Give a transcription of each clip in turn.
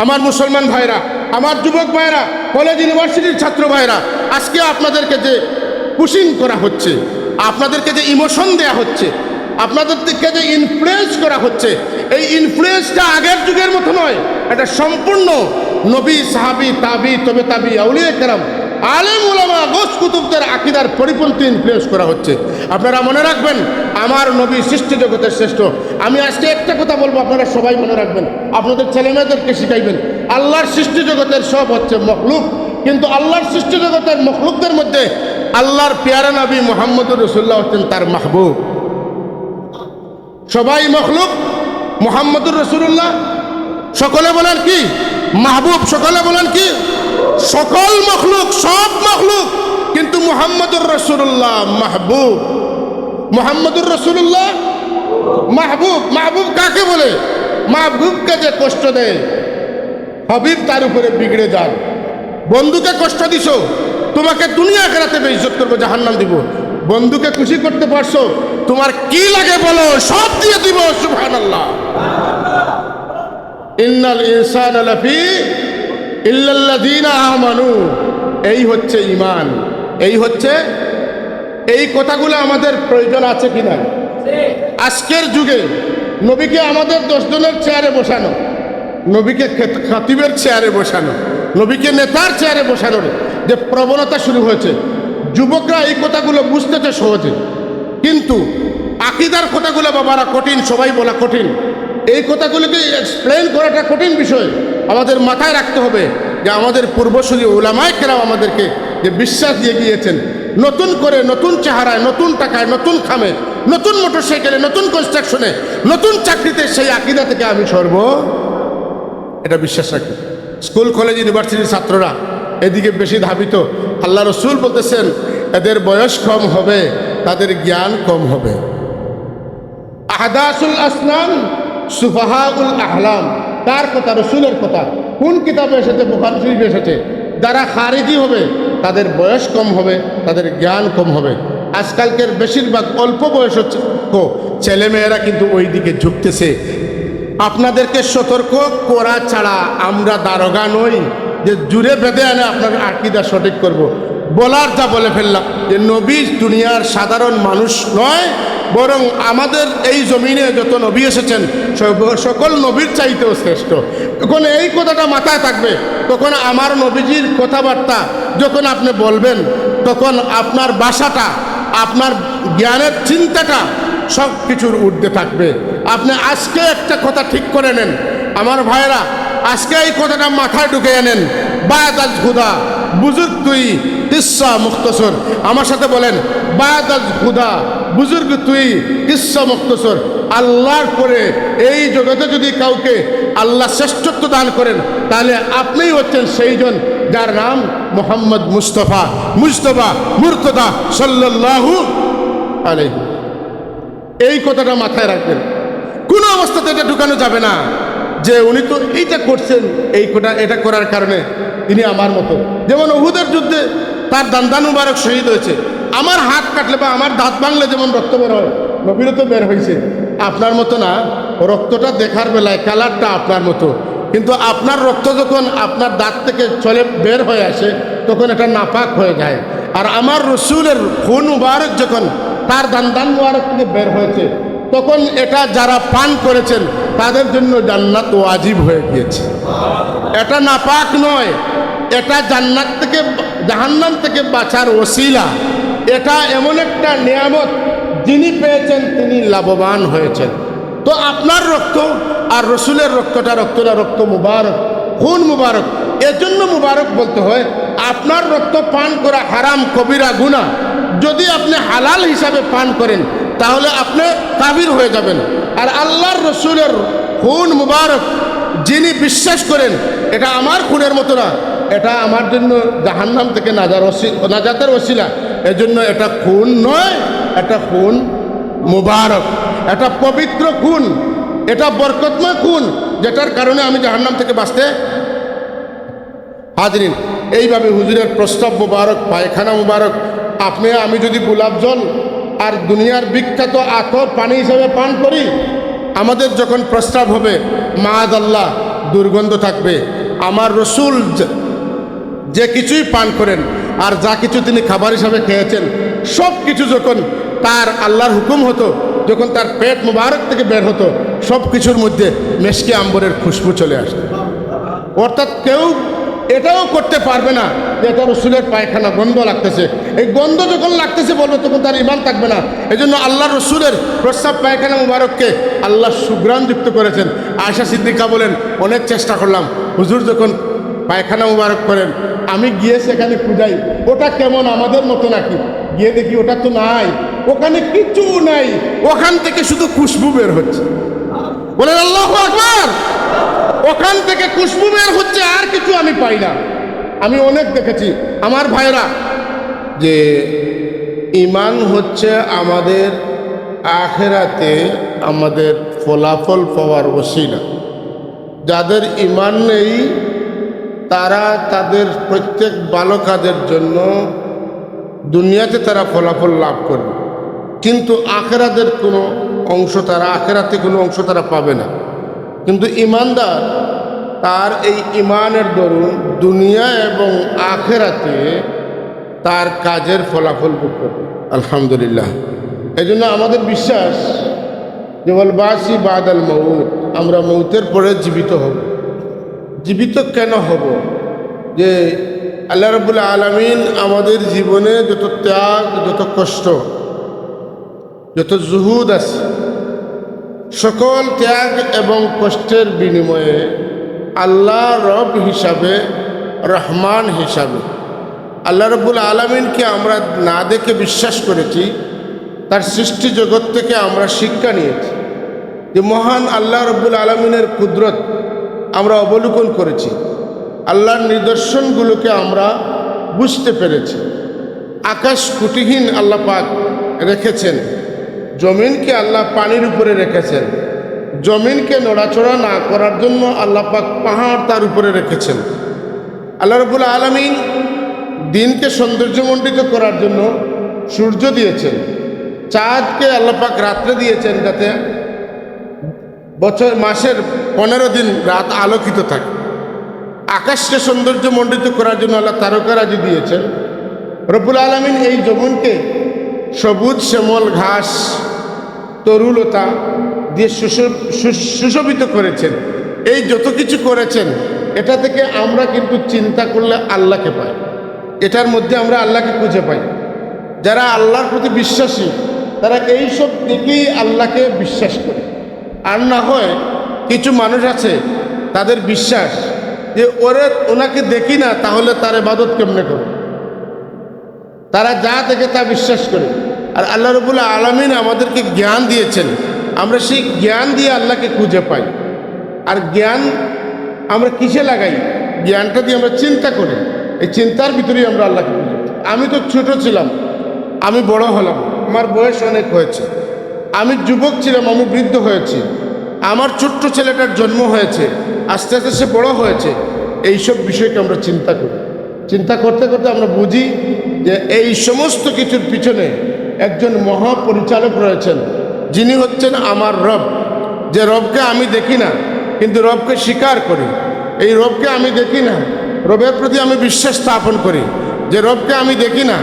আমার মুসলমান ভাইরা, আমার যুবক ভাইরা, কলেজ ইউনিভার্সিটির ছাত্র ভাইরা, আজকে আপনাদেরকে যে পুশিং করা হচ্ছে, আপনাদেরকে যে ইমোশন দেয়া হচ্ছে, আপনাদেরকে যে ইনফ্লুয়েন্স করা হচ্ছে, এই ইনফ্লুয়েন্সটা আগের যুগের মতো নয়। এটা সম্পূর্ণ নবী, সাহাবী, তাবি, তবে তাবি, আউলিয়া কেরাম, আলেম ওলামা, গোস কুতুবদের আকীদার পরিপন্থী ইনফ্লুয়েন্স করা হচ্ছে। আপনারা মনে রাখবেন, আমার নবী সৃষ্টি জগতের শ্রেষ্ঠ। আমি আজকে একটা কথা বলবো, আপনারা সবাই মনে রাখবেন, আপনাদের ছেলেমেয়েদেরকে শিখাইবেন। আল্লাহর সৃষ্টি জগতের সব হচ্ছে মখলুক, কিন্তু আল্লাহর সৃষ্টি জগতের মখলুকদের মধ্যে আল্লাহর পেয়ারা নবী মুহাম্মদুর রাসূলুল্লাহ হচ্ছেন তার মাহবুব। সবাই মখলুক, মুহাম্মদুর রাসূলুল্লাহ সকলে বলেন কি মাহবুব, সকলে বলেন কি সকল মখলুক, সব মখলুক, কিন্তু মুহাম্মদুর রাসূলুল্লাহ মাহবুব। মুহাম্মদুর রাসূলুল্লাহ মাহবুব। মাহবুব কাকে বলে? মাহবুবকে যে কষ্ট দেয়, হাবিব তার উপরে বিগড়ে যান। বন্ধুকে কষ্ট দিছো, তোমাকে দুনিয়া আখিরাতে বেইজ্জত করবো, জাহান্নাম দিব। বন্ধুকে খুশি করতে পারছো, তোমার কি লাগে বলো, সব দিয়ে দিব। সুবহানাল্লাহ। ইন্নাল ইনসানা লাফি ইল্লাল্লাযীনা আমানু। এই হচ্ছে ঈমান, এই কথাগুলো আমাদের প্রয়োজন আছে কিনা? আজকের যুগে নবীকে আমাদের 10 জনের চেয়ারে বসানো, নবীকে খাতিবের চেয়ারে বসানো, নবীকে নেতার চেয়ারে বসানোর যে প্রবণতা শুরু হয়েছে, যুবকরা এই কথাগুলো বুঝতেছে সহজে, কিন্তু আকীদার কথাগুলো বাবারা কঠিন, সবাই বলা কঠিন। এই কথাগুলোকে এক্সপ্লেন করাটা কঠিন বিষয়। আমাদের মাথায় রাখতে হবে যে আমাদের পূর্বসূরি উলামায়ে কেরাম আমাদেরকে যে বিশ্বাস দিয়ে গিয়েছেন, নতুন করে, নতুন চেহারায়, নতুন টাকায়, নতুন খামে, নতুন মোটরসাইকেলে, নতুন কনস্ট্রাকশনে, নতুন চাকরিতে, সেই আকীদা থেকে আমি সরব, এটা বিশ্বাস রাখি। স্কুল, কলেজ, ইউনিভার্সিটির ছাত্ররা এদিকে বেশি ধাবিত। আল্লাহ রসুল বলতেছেন, এদের বয়স কম হবে, তাদের জ্ঞান কম হবে। আহদাসুল আসনান সুফাহাউল আহলাম, কার কথা? রসুলের কথা। কোন কিতাবে এসেছে? বুখারী শরীফে এসেছে। যারা খারিজি হবে তাদের বয়স কম হবে, তাদের জ্ঞান কম হবে। আজকালকের বেশিরভাগ অল্প বয়স ছেলেমেয়েরা কিন্তু ওই দিকে ঝুঁকতেছে। আপনাদেরকে সতর্ক করা ছাড়া আমরা দারোগা নই যে জুড়ে বেঁধে আনে আপনার আকীদা সঠিক করব। বলার যা বলে ফেললাম যে নবী দুনিয়ার সাধারণ মানুষ নয়, বরং আমাদের এই জমিনে যত নবী এসেছেন সকল নবীর চাইতেও শ্রেষ্ঠ। যখন এই কথাটা মাথায় থাকবে, তখন আমার নবীজির কথাবার্তা যখন আপনি বলবেন, তখন আপনার ভাষাটা, আপনার জ্ঞানের চিন্তাটা সব কিছুর ঊর্ধ্বে থাকবে। আপনি আজকে একটা কথা ঠিক করে নেন আমার ভাইরা, আজকে এই কথাটা মাথায় ঢুকে নেন। বাদ আল হুদা বুজুর্গ তুই কিসসা মুখতসর। আমার সাথে বলেন, বাদ আল হুদা বুজুর্গ তুই কিসসা মুখতসর। আল্লাহর পরে এই জগতে যদি কাউকে আল্লাহ শ্রেষ্ঠত্ব দান করেন, তাহলে আপনিই হচ্ছেন সেইজন যার নাম মুহাম্মদ মুস্তাফা মুর্তদা সাল্লাল্লাহু আলাইহি। এই কথাটা মাথায় রাখবেন। কোনো অবস্থাতে এটা ঢুকানো যাবে না যে উনি তো এইটা করছেন, এটা করার কারণে তিনি আমার মতো। যেমন উহুদের যুদ্ধে তার দান্দান মুবারক শহীদ হয়েছে। আমার হাত কাটলে বা আমার দাঁত ভাঙলে যেমন রক্ত বের হয়, নবীরও তো বের হয়েছে। আপনার মতো না, রক্তটা দেখার বেলায় কালারটা আপনার মতো, কিন্তু আপনার রক্ত যখন আপনার দাঁত থেকে চলে বের হয়ে আসে, তখন এটা নাপাক হয়ে যায়। আর আমার রসুলের খুন মুবারক যখন তার দান্দান মুবারক থেকে বের হয়েছে, তখন এটা যারা পান করেছেন তাদের জন্য জান্নাত ওয়াজিব হয়ে গিয়েছে। এটা নাপাক নয়, এটা জান্নাত থেকে, জাহান্নাম থেকে বাঁচার ওসিলা। এটা এমন একটা নিয়ামত, যিনি পেয়েছেন তিনি লাভবান হয়েছেন। তো আপনার রক্ত আর রসুলের রক্তটা রক্ত মুবারক, খুন মুবারক। এজন্য মুবারক বলতে হয়। আপনার রক্ত পান করা হারাম, কবিরা গুনাহ। যদি আপনি হালাল হিসাবে পান করেন, তাহলে আপনি কাবির হয়ে যাবেন। আর আল্লাহর রসুলের খুন মুবারক যিনি বিশ্বাস করেন এটা আমার খুনের মতো না, এটা আমার জন্য জাহান্নাম থেকে নাজাতের ওসিলা, এজন্য এটা খুন নয়, এটা খুন মুবারক, এটা পবিত্র খুন, এটা বরকতময় খুন, যেটার কারণে আমি জাহান্নাম থেকে বাঁচতে। হাজরিন, এইভাবে হুজুরের প্রস্তাব মুবারক, পায়খানা মুবারক, আপনি আমি যদি গোলাপ জল আর দুনিয়ার বিখ্যাত আতর পানি হিসাবে পান করি, আমাদের যখন প্রস্তাব হবে মাআযাল্লাহ দুর্গন্ধ থাকবে। আমার রসুল যে কিছুই পান করেন আর যা কিছু তিনি খাবার হিসাবে খেয়েছেন সব কিছু যখন তার আল্লাহর হুকুম হতো, যখন তার পেট মুবারক থেকে বের হতো, সব কিছুর মধ্যে মেশকে আম্বরের খুশবু চলে আসতো। অর্থাৎ কেউ এটাও করতে পারবে না যে এটা রসুলের পায়খানা গন্ধ লাগতেছে। এই গন্ধ যখন লাগতেছে বলবে তখন তার ঈমান থাকবে না। এই জন্য আল্লাহ রসুলের প্রস্রাব পায়খানা মুবারককে আল্লাহ সুগ্রাণ যুক্ত করেছেন। আয়েশা সিদ্দিকা বলেন, অনেক চেষ্টা করলাম, হুজুর যখন পায়খানা মুবারক করেন আমি গিয়ে সেখানে খুঁজাই ওটা কেমন, আমাদের মতো নাকি, গিয়ে দেখি ওটা তো নাই, ওখানে কিছু নাই, ওখান থেকে শুধু খুশবু বের হচ্ছে। বলেন আল্লাহু আকবার। ওখান থেকে খুশবু বের হচ্ছে, আর কিছু আমি পাই না। আমি অনেক দেখেছি আমার ভাইরা, যে ঈমান হচ্ছে আমাদের আখিরাতে আমাদের ফলাফল পাওয়ার ওসিলা। যাদের ঈমান নেই তারা তাদের প্রত্যেক ভালো কাজের জন্য দুনিয়াতে তারা ফলাফল লাভ করবে, কিন্তু আখিরাতের কোনো অংশ তারা আখিরাতে কোনো অংশ তারা পাবে না। কিন্তু ঈমানদার তার এই ঈমানের দরুন দুনিয়া এবং আখিরাতে তার কাজের ফলাফল ভোগ করবে। আলহামদুলিল্লাহ। এই জন্য আমাদের বিশ্বাস যে ওয়াল বাসি বাদাল মউত, আমরা মউতের পরে জীবিত হব। জীবিত কেন হব? যে আল্লাহ রাব্বুল আলামিন আমাদের জীবনে যত ত্যাগ, যত কষ্ট, যত জুহুদ আছে, সকল ত্যাগ এবং কষ্টের বিনিময়ে আল্লাহ রব হিসাবে, রহমান হিসাবে আল্লাহ রাব্বুল আলামিনকে আমরা না দেখে বিশ্বাস করেছি। তার সৃষ্টি জগৎ থেকে আমরা শিক্ষা নিয়েছি যে মহান আল্লাহ রাব্বুল আলামিনের কুদরত আমরা অবলোকন করেছি, আল্লাহর নিদর্শনগুলোকে আমরা বুঝতে পেরেছি। আকাশ কুটিহীন আল্লাহ পাক রেখেছেন, জমিনকে আল্লাহ পানির উপরে রেখেছেন, জমিনকে নড়াচড়া না করার জন্য আল্লাহ পাক পাহাড় তার উপরে রেখেছেন। আল্লাহ রাব্বুল আলামিন দিনকে সৌন্দর্যমণ্ডিত করার জন্য সূর্য দিয়েছেন, চাঁদকে আল্লাহ পাক রাত্রে দিয়েছেন যাতে মাসের 15 দিন রাত আলোকিত থাকে। আকাশকে সৌন্দর্যমণ্ডিত করার জন্য আল্লাহ তারকারাজি দিয়েছেন। রব্বুল আলামিন এই জমিনকে সবুজ শ্যামল ঘাস, তরুলতা দিয়ে সুশোভিত করেছেন। এই যত কিছু করেছেন এটা থেকে আমরা কিন্তু চিন্তা করলে আল্লাহকে পাই, এটার মধ্যে আমরা আল্লাহকে খুঁজে পাই। যারা আল্লাহর প্রতি বিশ্বাসী তারা এই সব দিকেই আল্লাহকে বিশ্বাস করে। আর না হয় কিছু মানুষ আছে তাদের বিশ্বাস যে ওনাকে দেখি না তাহলে তার ইবাদত কেমনে করে, তারা যা দেখে তা বিশ্বাস করে। আর আল্লাহ রাব্বুল আলামিন আমাদেরকে জ্ঞান দিয়েছেন, আমরা সেই জ্ঞান দিয়ে আল্লাহকে খুঁজে পাই। আর জ্ঞান আমরা কিসে লাগাই? জ্ঞানটা দিয়ে আমরা চিন্তা করি, এই চিন্তার ভিতরেই আমরা আল্লাহকে খুঁজে পাই। আমি তো ছোট ছিলাম, আমি বড় হলাম, আমার বয়স অনেক হয়েছে, আমি যুবক ছিলাম, আমি বৃদ্ধ হয়েছি, আমার ছোট্ট ছেলেটার জন্ম হয়েছে, আস্তে আস্তে সে বড় হয়েছে। এইসব বিষয়কে আমরা চিন্তা করি, চিন্তা করতে করতে আমরা বুঝি যে এই সমস্ত কিছুর পিছনে একজন মহাপরিচালক রয়েছেন, যিনি হচ্ছেন আমার রব। যে রবকে আমি দেখি না কিন্তু রবকে স্বীকার করি, এই রবকে আমি দেখি না, রবের প্রতি আমি বিশ্বাস স্থাপন করি। যে রবকে আমি দেখি না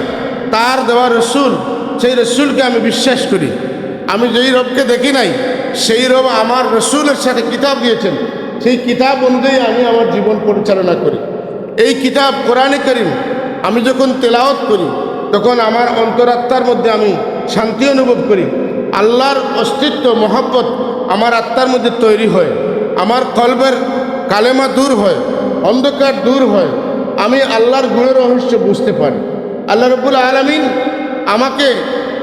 তার দেওয়া রসুল, সেই রসুলকে আমি বিশ্বাস করি। আমি যেই রবকে দেখি নাই সেই রব আমার রসুলের সাথে কিতাব দিয়েছেন, সেই কিতাব অনুযায়ী আমি আমার জীবন পরিচালনা করি। এই কিতাব কোরআনে কারীম আমি যখন তেলাওয়াত করি তখন আমার অন্তরাত্মার মধ্যে আমি শান্তি অনুভব করি, আল্লাহর অস্তিত্ব মহব্বত আমার আত্মার মধ্যে তৈরি হয়, আমার কলবের কালেমা দূর হয়, অন্ধকার দূর হয়, আমি আল্লাহর গুণের রহস্য বুঝতে পারি। আল্লাহ রাব্বুল আলামিন আমাকে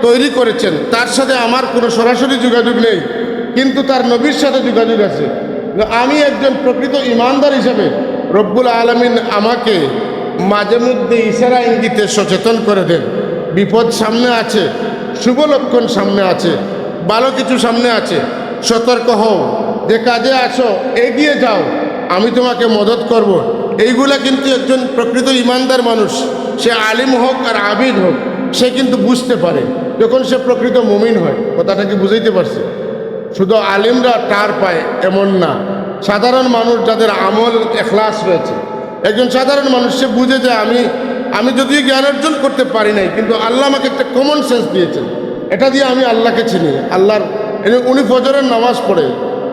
তৈরি করেছেন, তার সাথে আমার কোনো সরাসরি যোগাযোগ নেই, কিন্তু তার নবীর সাথে যোগাযোগ আছে। আমি একজন প্রকৃত ইমানদার হিসাবে রব্বুল আলামিন আমাকে মাঝে মধ্যে ইশারা ইঙ্গিতে সচেতন করে দেন। বিপদ সামনে আছে, শুভ লক্ষণ সামনে আছে, ভালো কিছু সামনে আছে, সতর্ক হও, যে কাজে আসো এগিয়ে যাও, আমি তোমাকে মদত করব। এইগুলা কিন্তু একজন প্রকৃত ইমানদার মানুষ, সে আলিম হোক আর আবিদ হোক, সে কিন্তু বুঝতে পারে যখন সে প্রকৃত মুমিন হয়। কথাটা কি বুঝাইতে পারছে? শুধু আলিমরা টার পায় এমন না, সাধারণ মানুষ যাদের আমল এখলাস রয়েছে, একজন সাধারণ মানুষ সে বুঝে যে আমি যদিও জ্ঞান অর্জন করতে পারি নাই, কিন্তু আল্লাহ আমাকে একটা কমন সেন্স দিয়েছেন, এটা দিয়ে আমি আল্লাহকে চিনি। আল্লাহর উনি ফজরের নামাজ পড়ে,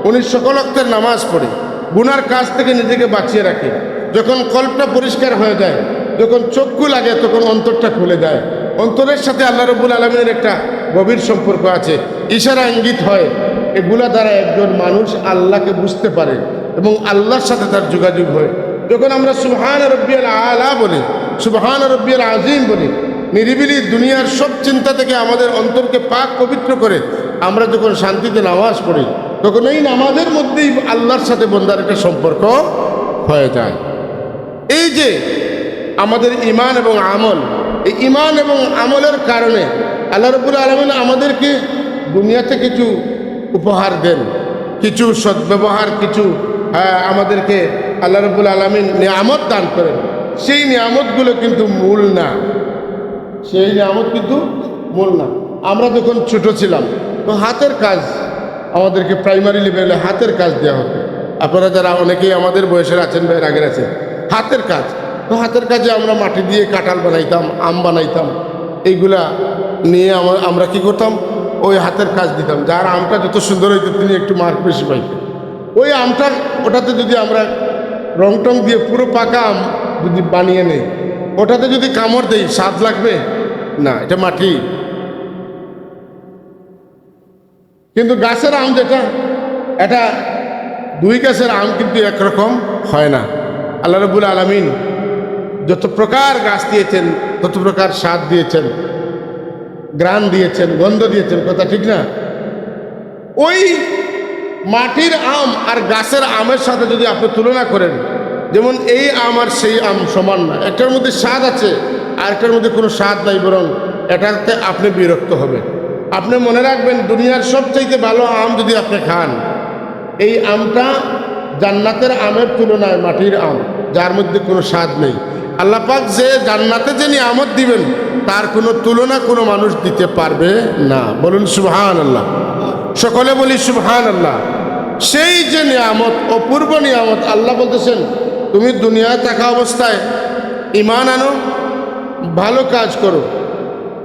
উনি সকল ওয়াক্তের নামাজ পড়ে, গুনার কাজ থেকে নিজেকে বাঁচিয়ে রাখে। যখন কল্পটা পরিষ্কার হয়ে যায়, যখন চক্ষু লাগে, তখন অন্তরটা খুলে যায়। অন্তরের সাথে আল্লাহ রাব্বুল আলামিনের একটা গভীর সম্পর্ক আছে, ইশারা ইঙ্গিত হয়। এগুলা দ্বারা একজন মানুষ আল্লাহকে বুঝতে পারে এবং আল্লাহর সাথে তার যোগাযোগ হয়। যখন আমরা সুবহান রব্বিয়াল আলা বলি, সুবহান রব্বিয়াল আজিম বলি, নিরিবিলি দুনিয়ার সব চিন্তা থেকে আমাদের অন্তরকে পাক পবিত্র করে আমরা যখন শান্তিতে নামাজ পড়ি, তখন এই নামাজের মধ্যেই আল্লাহর সাথে বন্দার একটা সম্পর্ক হয়ে যায়। এই যে আমাদের ঈমান এবং আমল, এই ঈমান এবং আমলের কারণে আল্লাহ রাব্বুল আলামিন আমাদেরকে দুনিয়াতে কিছু উপহার দেন, কিছু সদ্ব্যবহার, কিছু আমাদেরকে আল্লাহ রাব্বুল আলামিন নিয়ামত দান করেন। সেই নিয়ামতগুলো কিন্তু মূল না, সেই নিয়ামত কিন্তু মূল না। আমরা যখন ছোট ছিলাম তো হাতের কাজ আমাদেরকে প্রাইমারি লেভেলে হাতের কাজ দেওয়া হতো। আপনারা যারা অনেকেই আমাদের বয়সের আছেন বা এর আগের আছেন, হাতের কাজ, তো হাতের কাজে আমরা মাটি দিয়ে কাঁঠাল বানাইতাম, আম বানাইতাম। এইগুলা নিয়ে আমরা কি করতাম, ওই হাতের কাজ দিতাম। যার আমটা যত সুন্দর হইতো তিনি একটু মার্ক বেশি পাইতেন। ওই আমটা ওটাতে যদি আমরা রং টং দিয়ে পুরো পাকা আম যদি বানিয়ে নেই, ওটাতে যদি কামড় দেই স্বাদ লাগবে না, এটা মাটি। কিন্তু গাছের আম যেটা, এটা দুই গাছের আম কিন্তু একরকম হয় না। আল্লাহ রাব্বুল আলামিন যত প্রকার গাছ দিয়েছেন, তত প্রকার স্বাদ দিয়েছেন, গ্রান দিয়েছেন, গন্ধ দিয়েছেন, কথা ঠিক না? ওই মাটির আম আর গাছের আমের সাথে যদি আপনি তুলনা করেন, যেমন এই আম আর সেই আম সমান না। একটার মধ্যে স্বাদ আছে আর একটার মধ্যে কোনো স্বাদ নাই, বরং এটাতে আপনি বিরক্ত হবেন। আপনি মনে রাখবেন, দুনিয়ার সবচাইতে ভালো আম যদি আপনি খান, এই আমটা জান্নাতের আমের তুলনায় মাটির আম, যার মধ্যে কোনো স্বাদ নেই। আল্লাহ পাক যে জান্নাতে যে নিয়ামত দিবেন, তার কোনো তুলনা কোনো মানুষ দিতে পারবে না। বলুন সুবহানাল্লাহ, সকলে বলি সুবহানাল্লাহ। সেই যে নিয়ামত, অপূর্ব নিয়ামত, আল্লাহ বলতেছেন তুমি দুনিয়ায় থাকা অবস্থায় ঈমান আনো, ভালো কাজ করো,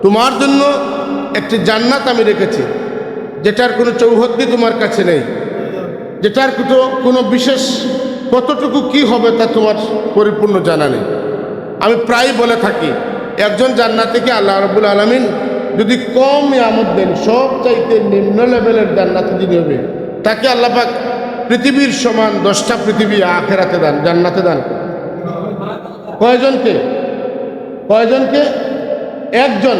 তোমার জন্য একটি জান্নাত আমি রেখেছি, যেটার কোনো চৌহদ্দি তোমার কাছে নেই, যেটার কোনো বিশেষ কতটুকু কি হবে তা তোমার পরিপূর্ণ জানা নেই। আমি প্রায় বলে থাকি, একজন জান্নাতীকে আল্লাহ রাব্বুল আলামিন যদি কম নিয়ামত দেন, সব চাইতে নিম্ন লেভেলের জান্নাতে যদি হবে, তাকে আল্লাহ পাক পৃথিবীর সমান 10টা পৃথিবী আখেরাতে দান, জান্নাতে দান। কয়জনকে? কয়জনকে? একজন,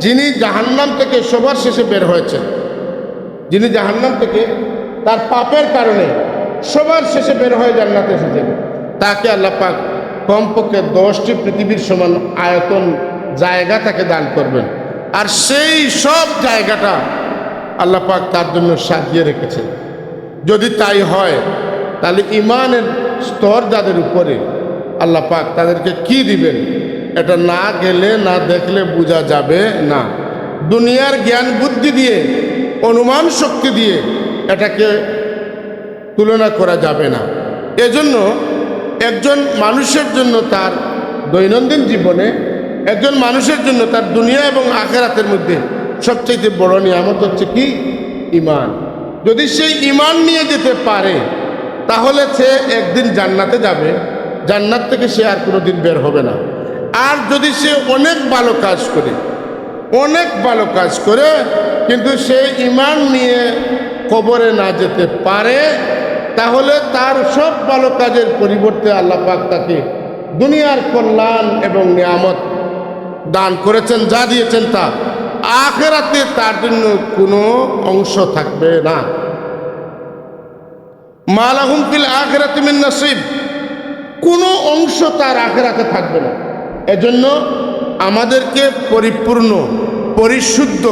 যিনি জাহান্নাম থেকে সবার শেষে বের হয়েছেন, যিনি জাহান্নাম থেকে তার পাপের কারণে সবার শেষে বের হয়ে জান্নাতে এসেছেন, তাকে আল্লাহ পাক কমপক্ষে 10টি পৃথিবীর সমান আয়তন জায়গা তাকে দান করবেন। আর সেই সব জায়গাটা আল্লাহ পাক তার জন্য সাজিয়ে রেখেছেন। যদি তাই হয়, তাহলে ঈমানের স্তর যাদের উপরে, আল্লাহ পাক তাদেরকে কি দিবেন, এটা না গেলে না দেখলে বোঝা যাবে না। দুনিয়ার জ্ঞান বুদ্ধি দিয়ে, অনুমান শক্তি দিয়ে এটাকে তুলনা করা যাবে না। এজন্য একজন মানুষের জন্য তার দৈনন্দিন জীবনে, একজন মানুষের জন্য তার দুনিয়া এবং আখেরাতের মধ্যে সবচেয়ে বড় নিয়ামত হচ্ছে কি? ঈমান। যদি সেই ঈমান নিয়ে যেতে পারে, তাহলে সে একদিন জান্নাতে যাবে, জান্নাত থেকে সে আর কোনোদিন বের হবে না। আর যদি সে অনেক ভালো কাজ করে, অনেক ভালো কাজ করে, কিন্তু সে ঈমান নিয়ে কবরে না যেতে পারে, তাহলে তার সব ভালো কাজের পরিবর্তে আল্লাহ পাক তাকে দুনিয়ার কল্যাণ এবং নিয়ামত দান করেছেন, যা দিয়েছেন তা আখেরাতে তার জন্য কোনো অংশ থাকবে না। মা লাহুম ফিল আখিরাতি মিন নসিব, কোনো অংশ তার আখেরাতে থাকবে না। এজন্য আমাদেরকে পরিপূর্ণ, পরিশুদ্ধ,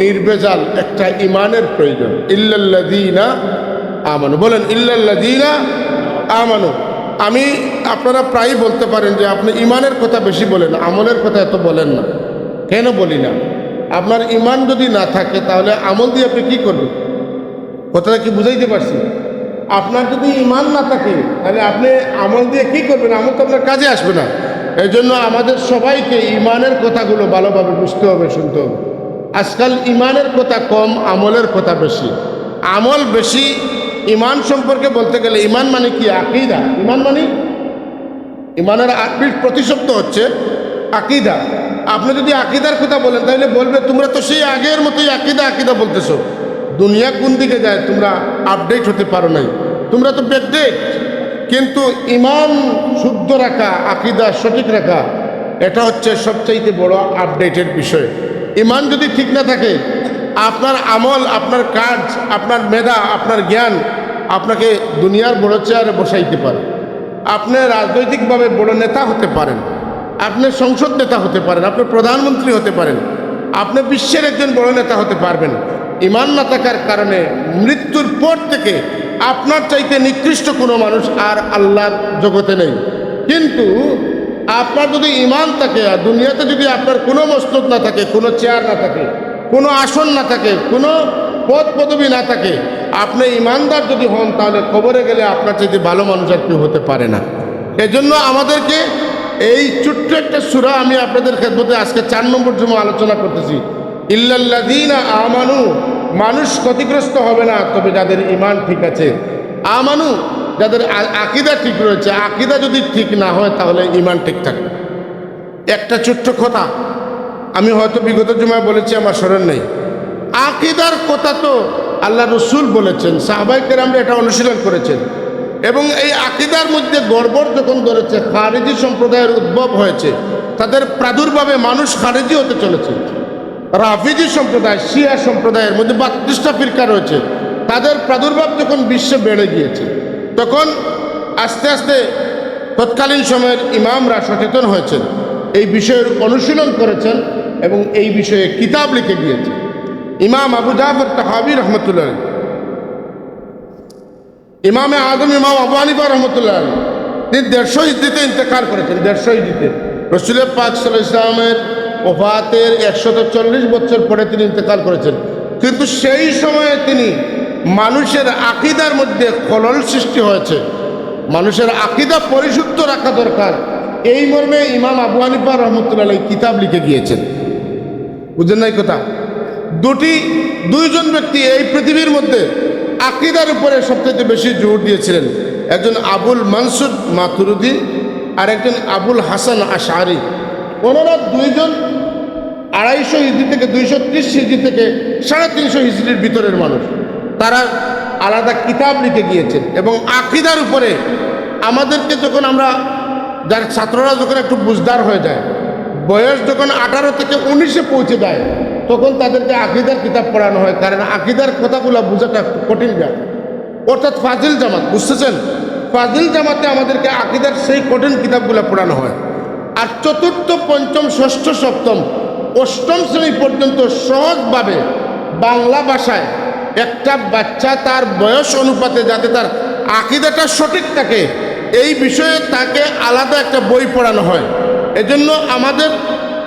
নির্ভেজাল একটা ঈমানের প্রয়োজন। ইল্লাল্লাযীনা আমানু, বলেন ইল্লাল্লাযীনা আমানু। আপনারা প্রায়ই বলতে পারেন যে আপনি ঈমানের কথা বেশি বলেন, আমলের কথা এত বলেন না। কেন বলি না? আপনার ঈমান যদি না থাকে, তাহলে আমল দিয়ে আপনি কি করবেন? কথাটা কি বুঝাইতে পারছি? আপনার যদি ইমান না থাকে তাহলে আপনি আমল দিয়ে কি করবেন? আমল তো আপনার কাজে আসবে না। এই জন্য আমাদের সবাইকে ইমানের কথাগুলো ভালোভাবে বুঝতে হবে, শুনতে হবে। আজকাল ইমানের কথা কম, আমলের কথা বেশি। আমল বেশি, ইমান সম্পর্কে বলতে গেলে ইমান মানে কি? আকীদা। ইমান মানে ইমানের আরবি প্রতিশব্দ হচ্ছে আকীদা। আপনি যদি আকীদার কথা বলেন তাহলে বলবে তোমরা তো সেই আগের মতোই আকীদা আকীদা বলতেছো। দুনিয়া কোন দিকে যায় তোমরা আপডেট হতে পারো নাই, তোমরা তো ব্যাকডেট। কিন্তু ইমান শুদ্ধ রাখা, আকীদা সঠিক রাখা, এটা হচ্ছে সবচাইতে বড় আপডেটের বিষয়। ইমান যদি ঠিক না থাকে, আপনার আমল, আপনার কাজ, আপনার মেধা, আপনার জ্ঞান আপনাকে দুনিয়ার বড় চেয়ারে বসাইতে পারে। আপনি রাজনৈতিকভাবে বড় নেতা হতে পারেন, আপনি সংসদ নেতা হতে পারেন, আপনি প্রধানমন্ত্রী হতে পারেন, আপনি বিশ্বের একজন বড় নেতা হতে পারবেন। ইমান না থাকার কারণে মৃত্যুর পর থেকে আপনার চাইতে নিকৃষ্ট কোনো মানুষ আর আল্লাহর জগতে নেই। কিন্তু আপনার যদি ইমান থাকে, আর দুনিয়াতে যদি আপনার কোনো মসনদ না থাকে, কোনো চেয়ার না থাকে, কোনো আসন না থাকে, কোনো পদ পদবি না থাকে, আপনি ইমানদার যদি হন, তাহলে কবরে গেলে আপনার চাইতে ভালো মানুষ আর কেউ হতে পারে না। এজন্য আমাদেরকে এই ছোট্ট একটা সূরা আমি আপনাদের খেদমতে আজকে 4 নম্বর জুমা আলোচনা করতেছি। ইল্লাল্লাযীনা আমানু, মানুষ ক্ষতিগ্রস্ত হবে না তবে যাদের ইমান ঠিক আছে। আমানু, যাদের আকীদা ঠিক রয়েছে। আকীদা যদি ঠিক না হয় তাহলে ইমান ঠিক থাকবে। একটা ছোট্ট কথা আমি হয়তো বিগত জুমায় বলেছি, আমার স্মরণ নেই। আকীদার কথা তো আল্লাহ রসুল বলেছেন, সাহাবায়ে কেরামরা এটা অনুশীলন করেছেন। এবং এই আকীদার মধ্যে গড়বড় যখন ধরেছে, খারিজি সম্প্রদায়ের উদ্ভব হয়েছে, তাদের প্রাদুর্ভাবে মানুষ খারিজি হতে চলেছে। রাফিজি সম্প্রদায়, শিয়া সম্প্রদায়ের মধ্যে 32টা ফিরকা রয়েছে, তাদের প্রাদুর্ভাব যখন বিশ্বে বেড়ে গিয়েছে, তখন আস্তে আস্তে তৎকালীন সময়ের ইমামরা সচেতন হয়েছেন, এই বিষয়ের অনুশীলন করেছেন এবং এই বিষয়ে কিতাব লিখে গিয়েছে। ইমাম আবু জাফর তাহাবী রহমতুল্লাহ, ইমামে আজম ইমাম আবু হানিফা রহমতুল্লাহ, তিনি 150 হিজরিতে ইন্তেকাল করেছেন। 150 হিজরিতে রাসূল পাক সাল্লাল্লাহু আলাইহি ওয়াসাল্লামের ওফাতের 140 বছর পরে তিনি ইন্তেকাল করেছেন। কিন্তু সেই সময়ে তিনি মানুষের আকীদার মধ্যে খলল সৃষ্টি হয়েছে, মানুষের আকীদা পরিশুদ্ধ রাখা দরকার, এই মর্মে ইমাম আবু হানিফা রহমতুল্লাহ কিতাব লিখে গিয়েছেন। বুঝলেন না এই কথা? দুইজন ব্যক্তি এই পৃথিবীর মধ্যে আকীদার উপরে সবচেয়ে বেশি জোর দিয়েছিলেন। একজন আবুল মানসুর মাতুরিদি আর একজন আবুল হাসান আশআরি। ওনারা দুইজন 250 হিজরি থেকে 230 হিজরি থেকে 350 হিজরির ভিতরের মানুষ। তারা আলাদা কিতাব লিখে গিয়েছেন এবং আকীদার উপরে আমাদেরকে যখন আমরা, যার ছাত্ররা যখন একটু বুঝদার হয়ে যায়, বয়স যখন 18 থেকে 19-এ পৌঁছে যায়, তখন তাদেরকে আকীদার কিতাব পড়ানো হয়। কারণ আকীদার কথাগুলো বোঝাটা কঠিন যায়। অর্থাৎ ফাজিল জামাত, বুঝতেছেন? ফাজিল জামাতে আমাদেরকে আকীদার সেই কঠিন কিতাবগুলো পড়ানো হয়। আর 4র্থ, 5ম, 6ষ্ঠ, 7ম, 8ম শ্রেণী পর্যন্ত সহজভাবে বাংলা ভাষায় একটা বাচ্চা তার বয়স অনুপাতে যাতে তার আকীদাটা সঠিক থাকে, এই বিষয়ে তাকে আলাদা একটা বই পড়ানো হয়। এজন্য আমাদের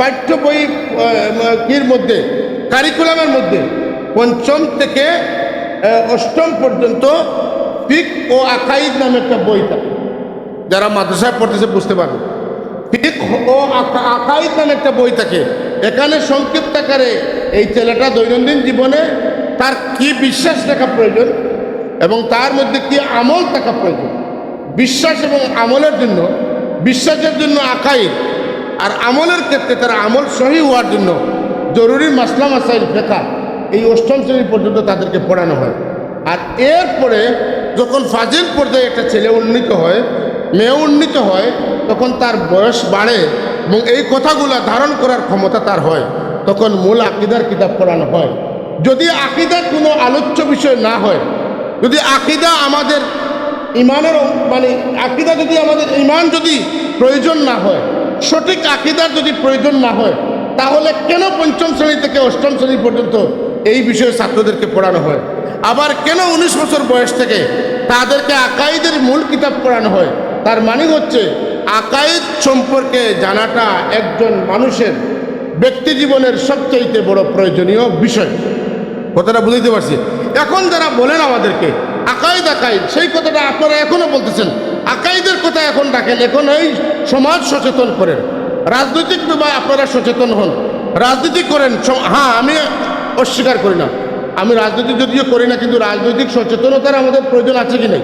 পাঠ্য বইয়ের মধ্যে, কারিকুলামের মধ্যে 5ম থেকে 8ম পর্যন্ত ফিকহ ও আকাইদ নামে একটা বই থাকে। যারা মাদ্রাসায় পড়তেছে বুঝতে পারবে। ফিকহ ও আকাইদ নামে একটা বই থাকে। এখানে সংক্ষিপ্ত আকারে এই ছেলেটা দৈনন্দিন জীবনে তার কি বিশ্বাস থাকা প্রয়োজন এবং তার মধ্যে কি আমল থাকা প্রয়োজন। বিশ্বাস এবং আমলের জন্য, বিশ্বাসের জন্য আকাইদ, আর আমলের ক্ষেত্রে তার আমল সহি হওয়ার জন্য জরুরি মাসলা মাসাইল ফিকহ, এই 8ম শ্রেণী পর্যন্ত তাদেরকে পড়ানো হয়। আর এরপরে যখন ফাজিল পর্যায়ে একটা ছেলে উন্নীত হয়, মেয়ে উন্নীত হয়, তখন তার বয়স বাড়ে এবং এই কথাগুলো ধারণ করার ক্ষমতা তার হয়, তখন মূল আকীদার কিতাব পড়ানো হয়। যদি আকীদার কোনো আলোচ্য বিষয় না হয়, যদি আকীদা আমাদের ইমানের আকীদা যদি আমাদের ইমান যদি প্রয়োজন না হয়, সঠিক আকীদার যদি প্রয়োজন না হয়, তাহলে কেন 5ম শ্রেণী থেকে 8ম শ্রেণী পর্যন্ত এই বিষয়ে ছাত্রদেরকে পড়ানো হয়? আবার কেন 19 বছর বয়স থেকে তাদেরকে আকাইদের মূল কিতাব পড়ানো হয়? তার মানে হচ্ছে আকাইদ সম্পর্কে জানাটা একজন মানুষের ব্যক্তি জীবনের সবচাইতে বড় প্রয়োজনীয় বিষয়। কথাটা বুঝতে পারছি? এখন যারা বলেন আমাদেরকে আকাইদ আকাইদ, সেই কথাটা আপনারা এখনো বলতেছেন। আকাইদের কথা এখন ডাকেন, এখন এই সমাজ সচেতন করেন, রাজনৈতিক ভাবে আপনারা সচেতন হন, রাজনীতি করেন। হ্যাঁ, আমি অস্বীকার করি না, আমি রাজনীতি যদিও করি না, কিন্তু রাজনৈতিক সচেতনতার আমাদের প্রয়োজন আছে কি নাই?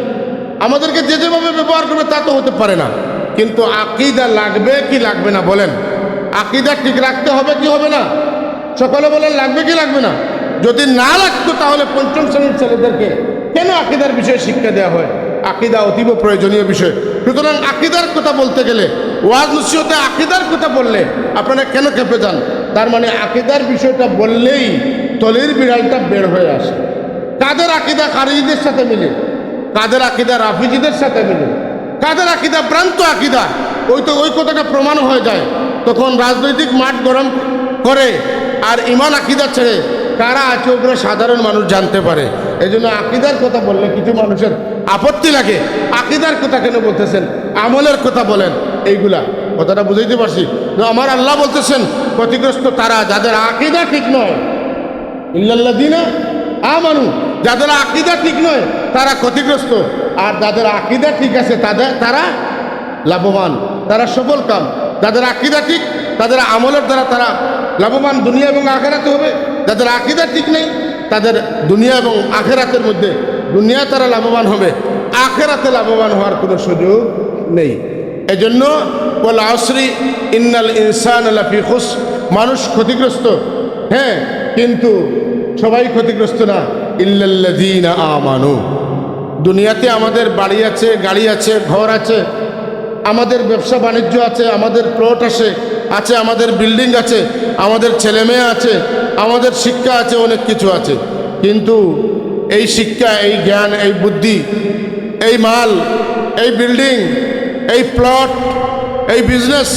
আমাদেরকে যে যেভাবে ব্যবহার করবে তা তো হতে পারে না, কিন্তু আকীদা লাগবে কি লাগবে না বলেন? আকীদা ঠিক রাখতে হবে কি হবে না? সকলে বলেন লাগবে কি লাগবে না? যদি না লাগতো তাহলে পঞ্চম শ্রেণীর ছেলেদেরকে কেন আকীদার বিষয়ে শিক্ষা দেওয়া হয়? আকীদা অতীব প্রয়োজনীয় বিষয়। সুতরাং আকীদার কথা বলতে গেলে, ওয়াজ নসিহতে আকীদার কথা বললে আপনারা কেন খেপে যান? তার মানে আকীদার বিষয়টা বললেই তলির বিড়ালটা বের হয়ে আসে। কাদের আকীদা খারিজিদের সাথে মিলে, কাদের আকীদা রাফিজিদের সাথে মিলে, কাদের আকীদা ভ্রান্ত আকীদা, ওই কথাটা প্রমাণ হয়ে যায়। তখন রাজনৈতিক মাঠ গরম করে আর ইমান আকীদা ছেড়ে কারা আছে ওগুলো সাধারণ মানুষ জানতে পারে। এই জন্য আকীদার কথা বললে কিছু মানুষের আপত্তি লাগে। আকীদার কথা কেন বলতেছেন? আমলের কথা বলেন। এইগুলা কথাটা বুঝাইতে পারছি। আমার আল্লাহ বলতেছেন ক্ষতিগ্রস্ত তারা যাদের আকীদা ঠিক নয়, ইল্লাল্লাযীনা আমানু, যাদের আকীদা ঠিক নয় তারা ক্ষতিগ্রস্ত, আর যাদের আকীদা ঠিক আছে তারা লাভবান, তারা সফল কাম। যাদের আকীদা ঠিক তাদের আমলের দ্বারা তারা লাভবান দুনিয়া এবং আখেরাতে হবে। যাদের আকীদা ঠিক নেই তাদের দুনিয়া এবং আখেরাতের মধ্যে, দুনিয়া তারা লাভবান হবে, আখেরাতে লাভবান হওয়ার কোনো সুযোগ নেই। এজন্য ওয়াল আসরি ইন্নাল ইনসানা লাফি খুসর, মানুষ ক্ষতিগ্রস্ত, হ্যাঁ, কিন্তু সবাই ক্ষতিগ্রস্ত না, ইল্লাল্লাযীনা আমানু। দুনিয়াতে আমাদের বাড়ি আছে, গাড়ি আছে, ঘর আছে, আমাদের ব্যবসা বাণিজ্য আছে, আমাদের প্লট আছে, আমাদের বিল্ডিং আছে, আমাদের ছেলে মেয়ে আছে, আমাদের শিক্ষা আছে, অনেক কিছু আছে। কিন্তু এই শিক্ষা, এই জ্ঞান, এই বুদ্ধি, এই মাল, এই বিল্ডিং, এই প্লট, এই বিজনেস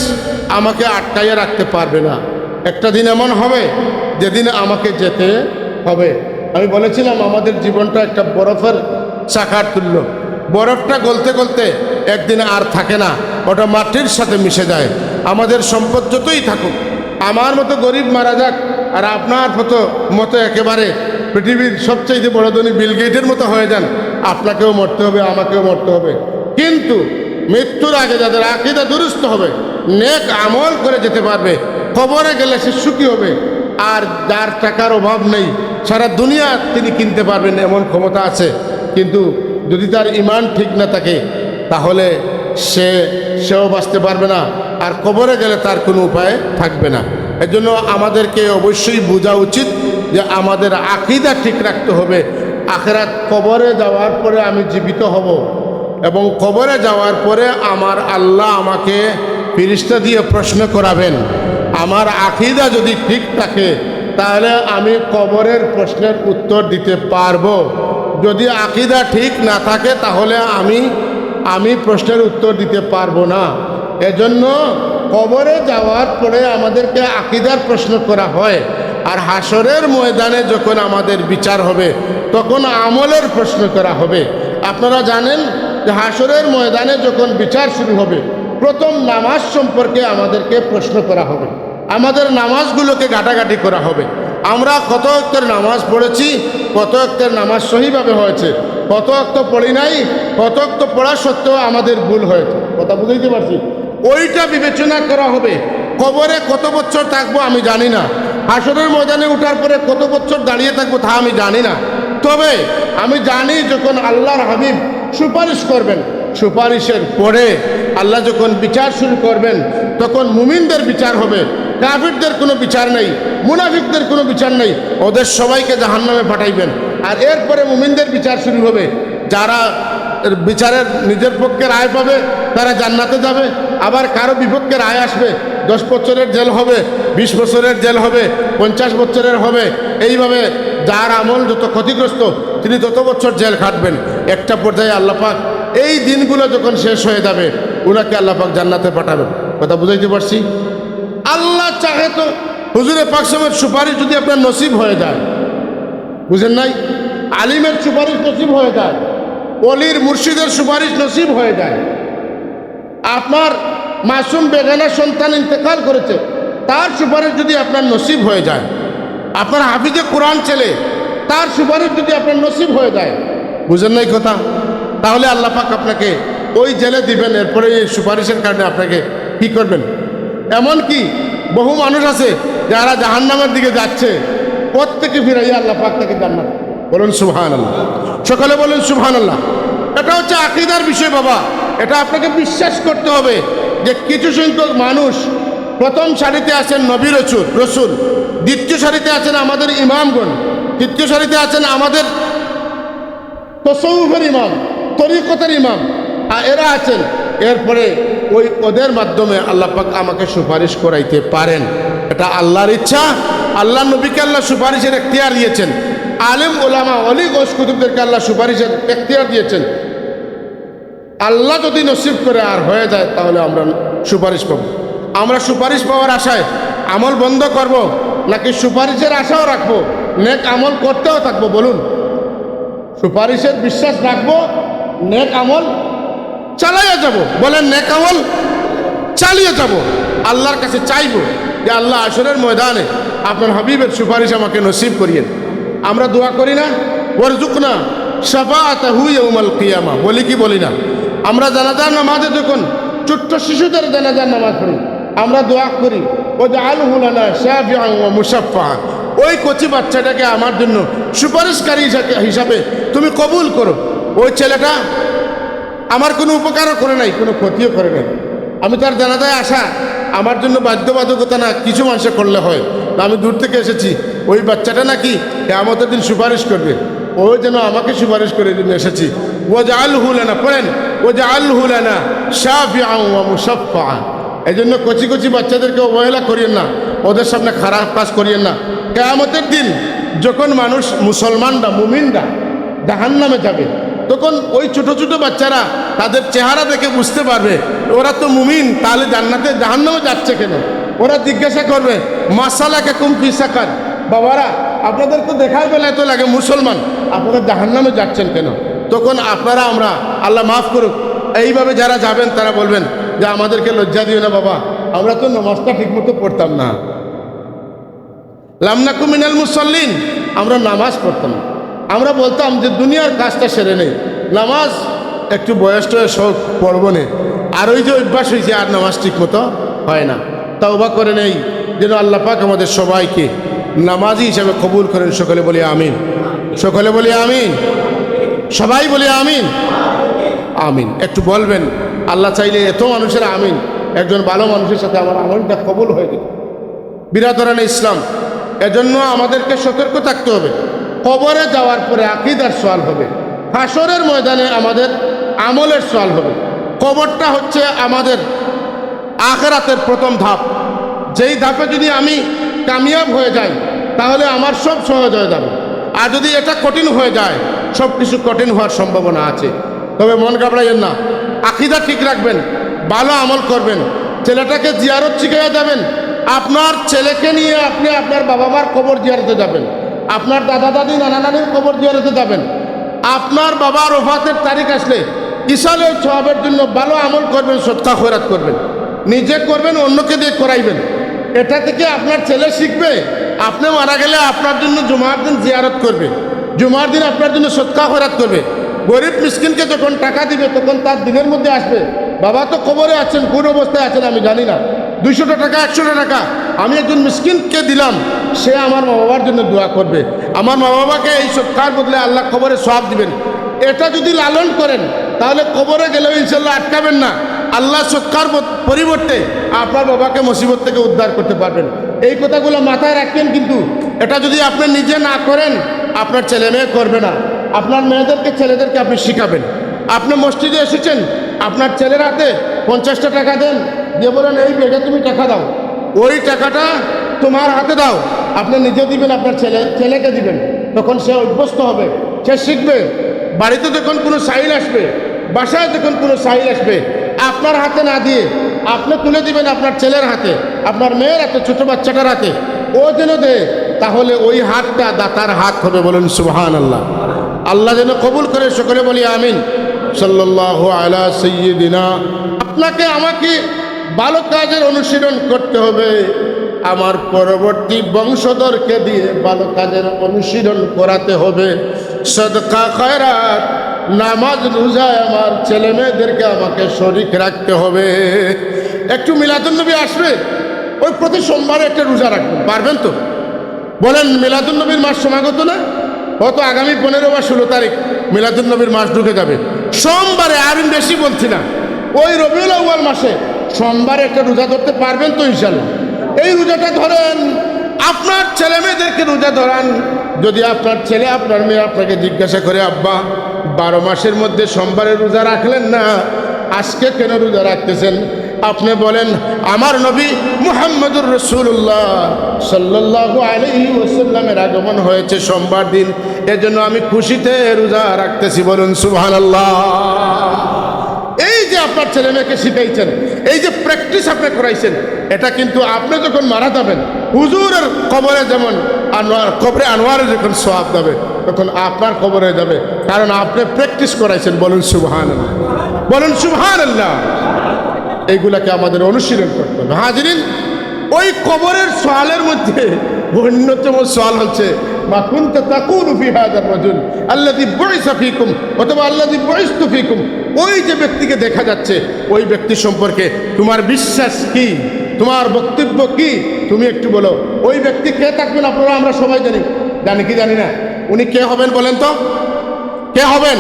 আমাকে আটকাইয়া রাখতে পারবে না। একটা দিন এমন হবে যেদিন আমাকে যেতে হবে। আমি বলেছিলাম আমাদের জীবনটা একটা বরফের চাকার তুল্য। বরফটা গলতে গলতে একদিন আর থাকে না, ওটা মাটির সাথে মিশে যায়। আমাদের সম্পদ যতই থাকুক, আমার মতো গরিব মারা যাক আর আপনার মতো একেবারে পৃথিবীর সবচেয়ে বড় ধনী বিল গেটের মতো হয়ে যান, আপনাকেও মরতে হবে, আমাকেও মরতে হবে। কিন্তু মৃত্যুর আগে যাদের আকীদা দুরুস্ত হবে, নেক আমল করে যেতে পারবে, কবরে গেলে সে সুখী হবে। আর যার টাকার অভাব নেই, সারা দুনিয়া তিনি কিনতে পারবেন এমন ক্ষমতা আছে, কিন্তু যদি তার ঈমান ঠিক না থাকে তাহলে সেও বাঁচতে পারবে না, আর কবরে গেলে তার কোনো উপায় থাকবে না। এজন্য আমাদেরকে অবশ্যই বোঝা উচিত যে আমাদের আকীদা ঠিক রাখতে হবে। আখিরাত, কবরে যাওয়ার পরে আমি জীবিত হব এবং কবরে যাওয়ার পরে আমার আল্লাহ আমাকে ফেরেশতা দিয়ে প্রশ্ন করাবেন। আমার আকীদা যদি ঠিক থাকে তাহলে আমি কবরের প্রশ্নের উত্তর দিতে পারবো। যদি আকীদা ঠিক না থাকে তাহলে আমি প্রশ্নের উত্তর দিতে পারবো না। এজন্য কবরে যাওয়ার পরে আমাদেরকে আকীদার প্রশ্ন করা হয়, আর হাসরের ময়দানে যখন আমাদের বিচার হবে তখন আমলের প্রশ্ন করা হবে। আপনারা জানেন যে হাসরের ময়দানে যখন বিচার শুরু হবে, প্রথম নামাজ সম্পর্কে আমাদেরকে প্রশ্ন করা হবে, আমাদের নামাজগুলোকে ঘাটাঘাটি করা হবে। আমরা কত ওয়াক্তের নামাজ পড়েছি, কত ওয়াক্তের নামাজ সহিভাবে হয়েছে, কত ওয়াক্ত পড়ি নাই, কত ওয়াক্ত পড়া সত্ত্বেও আমাদের ভুল হয়েছে। কথা বুঝতে পারছি? ওইটা বিবেচনা করা হবে। কবরে কত বছর থাকবো আমি জানি না, হাসরের ময়দানে ওঠার পরে কত বছর দাঁড়িয়ে থাকবো তা আমি জানি না। তবে আমি জানি যখন আল্লাহর হাবিব সুপারিশ করবেন, সুপারিশের পরে আল্লাহ যখন বিচার শুরু করবেন তখন মুমিনদের বিচার হবে, কাফিরদের কোনো বিচার নেই, মুনাফিকদের কোনো বিচার নেই, ওদের সবাইকে জাহান্নামে পাঠাইবেন। আর এরপরে মুমিনদের বিচার শুরু হবে। যারা বিচারের নিজের পক্ষে রায় পাবে তারা জান্নাতে যাবে, আবার কারো বিপক্ষে রায় আসবে, 10 বছরের জেল হবে, 20 বছরের জেল হবে, 50 বছরের হবে। এইভাবে যার আমল যত ক্ষতিগ্রস্ত তিনি তত বছর জেল খাটবেন। একটা পর্যায়ে আল্লাহ পাক এই দিনগুলো যখন শেষ হয়ে যাবে ওনাকে আল্লাহ পাক জান্নাতে পাঠাবেন। কথা বুঝাইতে পারছি? আল্লাহ চাহে তো হুজুরে পাক সাহেবের সুপারিশ যদি আপনার নসিব হয়ে যায়, বুঝেন নাই, আলিমের সুপারিশ নসিব হয়ে যায়, অলির মুর্শিদের সুপারিশ নসিব হয়ে যায়, আপনার মাসুম বেগানা সন্তান ইন্তেকাল করেছে তার সুপারিশ যদি আপনার নসিব হয়ে যায়, আপনার হাফিজে কোরআন ছেলে তার সুপারিশ যদি আপনার নসিব হয়ে যায়, বুঝেন নাই কথা? তাহলে আল্লাহ পাক আপনাকে ওই জেলে দিবেন, এরপরে এই সুপারিশের কারণে আপনাকে কি করবেন? এমনকি বহু মানুষ আছে যারা জাহান্নামের দিকে যাচ্ছে, প্রত্যেকে ফিরাইয়া আল্লাহ পাক তাকে জান্নাত। বলুন সুবহানাল্লাহ, সকালে বলুন সুবহানাল্লাহ। এটা হচ্ছে আকীদার বিষয় বাবা। এটা আপনাকে বিশ্বাস করতে হবে যে কিছু সংখ্যক মানুষ প্রথম সারিতে আছেন নবী রসুল, দ্বিতীয় সারিতে আছেন আমাদের ইমামগণ, তৃতীয় সারিতে আছেন আমাদের তসৌফের ইমাম, তরিকতের ইমাম, আর এরা আছেন। এরপরে ওদের মাধ্যমে আল্লাহ পাক আমাকে সুপারিশ করাইতে পারেন। এটা আল্লাহর ইচ্ছা। আল্লাহ নবীকে আল্লাহ সুপারিশের এখতিয়ার দিয়েছেন। আলেম ওলামা অলি গোস কুতুবদেরকে আল্লাহ সুপারিশের এখতিয়ার দিয়েছেন। আল্লাহ যদি নসিব করে আর হয়ে যায় তাহলে আমরা সুপারিশ পাবো। আমরা সুপারিশ পাওয়ার আশায় আমল বন্ধ করব, নাকি সুপারিশের আশাও রাখবো, নেক আমল করতেও থাকবো? বলুন, সুপারিশের বিশ্বাস রাখবো, নেক আমল চালাইয়া যাব। বলেন, নেক আমল চালিয়ে যাব। আল্লাহর কাছে চাইবো যে আল্লাহ আসরের ময়দানে আপনার হাবিবের সুপারিশ আমাকে নসিব করিয়েন। আমরা দোয়া করি না, ওয়ারজুকনা শাফাআতাহু ইয়াউমাল কিয়ামা, বলি কি বলি না? আমরা জানাজার নামাজে যখন ছোট্ট শিশুদের জানাজার নামাজ পড়ি, আমরা দোয়া করি ওয়াজআলহু লানা শাফিআন ওয়া মুশাফফাআন, ওই কচি বাচ্চাটাকে আমার জন্য সুপারিশকারী হিসাবে তুমি কবুল করো। ওই ছেলেটা আমার কোনো উপকারও করে নাই, কোনো ক্ষতিও করে নাই। আমি তার জানাজায় আসা আমার জন্য বাধ্যবাধকতা না, কিছু মানুষে করলে হয়। আমি দূর থেকে এসেছি, ওই বাচ্চাটা নাকি কিয়ামতের দিন সুপারিশ করবে, ও যেন আমাকে সুপারিশ করে দিন এসেছি। ওয়াজআলহু লানা, পড়েন ওয়াজআলহু লানা শাফিআন ওয়া মুশাফফাআন। এই জন্য কচি কচি বাচ্চাদেরকে অবহেলা করিয়েন না, ওদের সামনে খারাপ কাজ করিয়েন না। কিয়ামতের দিন যখন মানুষ মুসলমানরা মুমিনরা জাহান্নামে যাবে, তখন ওই ছোট ছোট বাচ্চারা তাদের চেহারা দেখে বুঝতে পারবে ওরা তো মুমিন, তাহলে জান্নাতে জাহান্নামে যাচ্ছে কেন? ওরা জিজ্ঞাসা করবে মাসালাকে কুম ফি সাকার, বাবারা আপনাদের তো দেখার বেলায় তো লাগে মুসলমান, আপনারা জাহান্নামে যাচ্ছেন কেন? তখন আপনারা আমরা আল্লাহ মাফ করুক এইভাবে যারা যাবেন তারা বলবেন যে আমাদেরকে লজ্জা দিও না বাবা, আমরা তো নামাজটা ঠিকমতো পড়তাম না, লাম নাকু মিনাল মুসাল্লিন, আমরা নামাজ পড়তাম না। আমরা বলতাম যে দুনিয়ার কাজটা সেরে নেই, নামাজ একটু বয়স টয়স হোক পড়বো নে, আর ওই যে অভ্যাস হয়েছে আর নামাজ ঠিক মতো হয় না। তাওবা করে নেই যেন আল্লাহ পাক আমাদের সবাইকে নামাজি হিসাবে কবুল করেন। সকলে বলি আমিন, সকলে বলি আমিন, সবাই বলি আমিন, আমিন। একটু বলবেন, আল্লাহ চাইলে এত মানুষের আমিন, একজন ভালো মানুষের সাথে আমার আমলটা কবুল হয়ে যেত। বিরাদরানে ইসলাম, এজন্য আমাদেরকে সতর্ক থাকতে হবে। কবরে যাওয়ার পরে আকীদার সওয়াল হবে, হাসরের ময়দানে আমাদের আমলের সওয়াল হবে। কবরটা হচ্ছে আমাদের আখিরাতের প্রথম ধাপ। যেই ধাপে যদি আমি কামিয়াব হয়ে যাই তাহলে আমার সব সহজ হয়ে যাবে, আর যদি এটা কঠিন হয়ে যায় সব কিছু কঠিন হওয়ার সম্ভাবনা আছে। তবে মন ঘাবড়াইয়েন না, আকীদা ঠিক রাখবেন, ভালো আমল করবেন, ছেলেটাকে জিয়ারত শিখাইয়া যাবেন। আপনার ছেলেকে নিয়ে আপনি আপনার বাবা মার কবর জিয়ারতে যাবেন, আপনার দাদা দাদি নানা নানির কবর জিয়ারতে যাবেন। আপনার বাবার ওফাতের তারিখ আসলে ইসালের সওয়াবের জন্য ভালো আমল করবেন, সদকা খয়রাত করবেন, নিজে করবেন, অন্যকে দিয়ে করাইবেন। এটা থেকে আপনার ছেলে শিখবে, আপনি মারা গেলে আপনার জন্য জুমার দিন জিয়ারত করবে, জুমার দিন আপনার জন্য সদকা খয়রাত করবে। গরিব মিসকিনকে যখন টাকা দিবে তখন তার দিনের মধ্যে আসবে, বাবা তো কবরে আছেন, কোন অবস্থায় আছেন আমি জানি না, 200 টাকা 100 টাকা আমি একজন মিসকিনকে দিলাম, সে আমার মা বাবার জন্য দোয়া করবে, আমার মা বাবাকে এই সৎকার বদলে আল্লাহ কবরে সওয়াব দিবেন। এটা যদি লালন করেন তাহলে কবরে গেলেও ইনশাল্লাহ আটকাবেন না, আল্লাহ সৎকার পরিবর্তে আপনার বাবাকে মুসিবত থেকে উদ্ধার করতে পারবেন। এই কথাগুলো মাথায় রাখবেন। কিন্তু এটা যদি আপনি নিজে না করেন আপনার ছেলে মেয়ে করবে না, আপনার মেয়েদেরকে ছেলেদেরকে আপনি শিখাবেন। আপনি মসজিদে এসেছেন, আপনার ছেলের হাতে 50টা টাকা দেন, দিয়ে বলেন এই বেগে তুমি টাকা দাও, ওই টাকাটা তোমার হাতে দাও, আপনি নিজে দিবেন, আপনার ছেলেকে দিবেন, তখন সে অভ্যস্ত হবে, সে শিখবে। বাড়িতে যখন কোনো সাইল আসবে, বাসায় যখন কোনো সাইল আসবে, আপনার হাতে না দিয়ে আপনি তুলে দিবেন আপনার ছেলের হাতে, আপনার মেয়ের হাতে, ছোট বাচ্চাটার হাতে, ও যেন দেয়, তাহলে ওই হাতটা দাতার হাত হবে। বলুন সুবহানাল্লাহ। আল্লাহ যেন কবুল করে, সকলে বলি আমিন। সাল্লাল্লাহু আলা সাইয়্যিদিনা। আপনাকে আমাকে ভালো কাজের অনুশীলন করতে হবে, আমার পরবর্তী বংশধরকে দিয়ে ভালো কাজের অনুশীলন করাতে হবে। সদকা খয়রাত নামাজ রোজায় আমার ছেলে মেয়েদেরকে আমাকে শরীক রাখতে হবে। একটু মিলাদুন্নবী আসবে, ওই প্রতি সোমবারে একটা রোজা রাখবেন, পারবেন তো? বলেন, মিলাদুন্নবীর মাস সমাগত না? হয়তো আগামী 15 বা 16 তারিখ মিলাদুন্নবীর মাস ঢুকে যাবে। সোমবারে, আর বেশি বলছি না, ওই রবিউল আউয়াল মাসে সোমবারে একটা রোজা ধরতে পারবেন তো ইনশাল্লাহ? এই রোজাটা ধরেন, আপনার ছেলে মেয়েদেরকে রোজা ধরান। যদি আপনার ছেলে আপনার মেয়ে আপনাকে জিজ্ঞাসা করে, আব্বা 12 মাসের মধ্যে সোমবারে রোজা রাখলেন না, আজকে কেন রোজা রাখতেছেন? আপনি বলেন, আমার নবী মুহাম্মদুর রাসূলুল্লাহ সাল্লাল্লাহু আলাইহি ওয়াসাল্লামের আগমন হয়েছে সোমবার দিন, এজন্য আমি খুশিতে রোজা রাখতেছি। বলুন সুবহানাল্লাহ। এই যে আপনার ছেলে মেয়েকে শিখাইছেন, এই যে প্র্যাকটিস আপনি করাইছেন, এটা কিন্তু আপনি যখন মারা যাবেন, হুজুরের কবরে যেমন কবরে আনোয়ারে যখন সওয়াব যাবে, তখন আপনার কবরে যাবে, কারণ আপনি প্র্যাকটিস করাইছেন। বলুন সুবহানাল্লাহ, বলুন সুবহানাল্লাহ। এইগুলাকে আমাদের অনুশীলন করতে হবে। হাজিরিন, ওই কবরের সওয়ালের মধ্যে অন্যতম সওয়াল হচ্ছে, মা কুনতা তাকুলু ফি হাযার রাজুল আল্লাযী বুইসা ফীকুম অথবা আল্লাযী বুইসতু ফীকুম। ওই যে ব্যক্তিকে দেখা যাচ্ছে, ওই ব্যক্তি সম্পর্কে তোমার বিশ্বাস কি, তোমার বক্তব্য কি, তুমি একটু বলো। ওই ব্যক্তি কে থাকবেন আপনারা আমরা সবাই জানি, জানি কি জানি না? উনি কে হবেন বলেন তো? কে হবেন